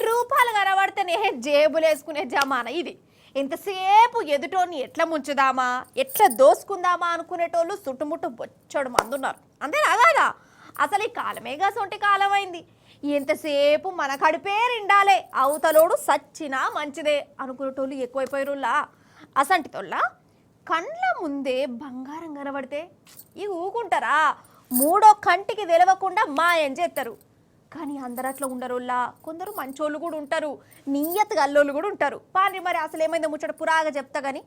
రూపాయలు కనబడితేనే జేబులు వేసుకునే జమానా ఇది. ఇంతసేపు ఎదుటోని ఎట్లా ముంచుదామా, ఎట్లా దోసుకుందామా అనుకునేటోళ్ళు చుట్టుముట్టు బొచ్చడు మంది ఉన్నారు. అంతేనా కాదా? అసలు ఈ కాలమే సొంటి కాలం అయింది. ఎంతసేపు మన కడిపే నిండాలే, అవతలోడు సచ్చినా మంచిదే అనుకునేటోళ్ళు ఎక్కువైపోయారులా. అసంటితోళ్ళ కండ్ల ముందే బంగారం కనబడితే ఇవి ఊకుంటారా? మూడో కంటికి తెలవకుండా మాయం చేస్తారు. కానీ అందరు అట్లా ఉండరులా. కొందరు మంచోళ్ళు కూడా ఉంటారు, నియ్యత్ గల్లోళ్ళు కూడా ఉంటారు. పాని మరి అసలు ఏమైందో ముచ్చట పురాగా చెప్తా గాని.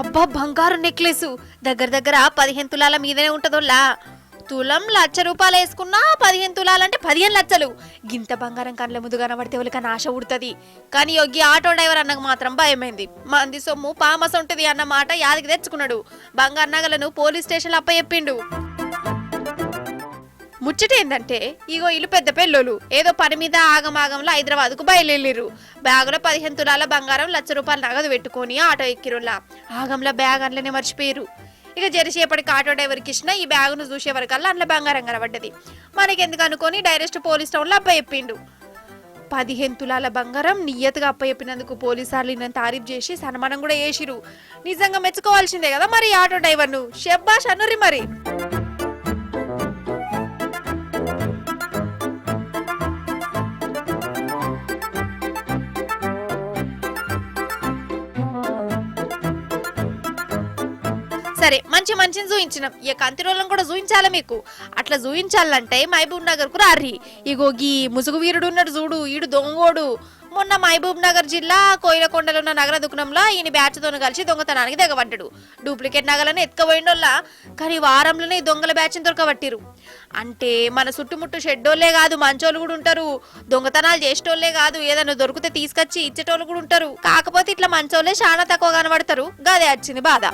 అబ్బా, బంగారు నెక్లెస్ దగ్గర 15 తులాల మీదనే ఉంటదోల్లా. తులం ₹1,00,000 వేసుకున్నా 15 తులాలంటే 15 లక్షలు. గింత బంగారం కళ్ళ ముందు కనబడితే వాళ్ళకన్నా ఆశ ఉడుతుంది. కానీ యోగి ఆటో డ్రైవర్ అన్నకు మాత్రం భయమైంది. మంది సొమ్ము పామస్ ఉంటుంది అన్న మాట యాదికి తెచ్చుకున్నాడు. బంగారు నగలను పోలీస్ స్టేషన్లో అప్పచెప్పిండు. ముచ్చట ఏందంటే, ఇగో ఇల్లు పెద్ద పెళ్ళోళ్ళు ఏదో పని మీద ఆగమాగంలో హైదరాబాద్కు బయలుదేరిర్రు. బ్యాగులో 15 తులాల బంగారం ₹1,00,000 నగదు పెట్టుకొని ఆటో ఎక్కిరులా. ఆగంలో బ్యాగ్ అందులోనే మర్చిపోయారు. ఇక జరిసేపటికి ఆటో డ్రైవర్కి ఇచ్చిన ఈ బ్యాగును చూసే వరకల్లా అందులో బంగారం కనబడ్డది. మనకెందుకు అనుకొని డైరెక్ట్ పోలీస్ టౌన్లో అప్పచెప్పిండు. 15 తులాల బంగారం నియ్యతగా అప్పచెప్పినందుకు పోలీసార్లు ఈయన తారీఫ్ చేసి సన్మానం కూడా చేసిరు. నిజంగా మెచ్చుకోవాల్సిందే కదా మరి ఆటో డ్రైవర్ను. షెబ్బాష్ అనుర్రి మరి. సరే, మంచిని చూయించినాం. ఇక కంతి రోజులను కూడా చూయించాలా మీకు. అట్లా చూయించాలంటే మహబూబ్ నగర్ కు రారి. ఇగో గీ ముసుగు వీరుడు ఉన్నాడు చూడు, ఈడు దొంగోడు. మొన్న మహబూబ్ నగర్ జిల్లా కోయిలకొండలో ఉన్న నగర దుకాణంలో ఈయన బ్యాచ్తో కలిసి దొంగతనానికి దిగబడ్డాడు. డూప్లికేట్ నగలను ఎత్తుకపోయిండోల్లా. కానీ వారంలోనే ఈ దొంగల బ్యాచ్ని దొరకబట్టిరు. అంటే మన చుట్టుముట్టు షెడ్డోళ్లే కాదు, మంచోళ్ళు కూడా ఉంటారు. దొంగతనాలు చేసేటోళ్లే కాదు, ఏదైనా దొరికితే తీసుకొచ్చి ఇచ్చేటోళ్ళు కూడా ఉంటారు. కాకపోతే ఇట్లా మంచోళ్లే చాలా తక్కువ కనబడతారు. గదే వచ్చింది బాధ.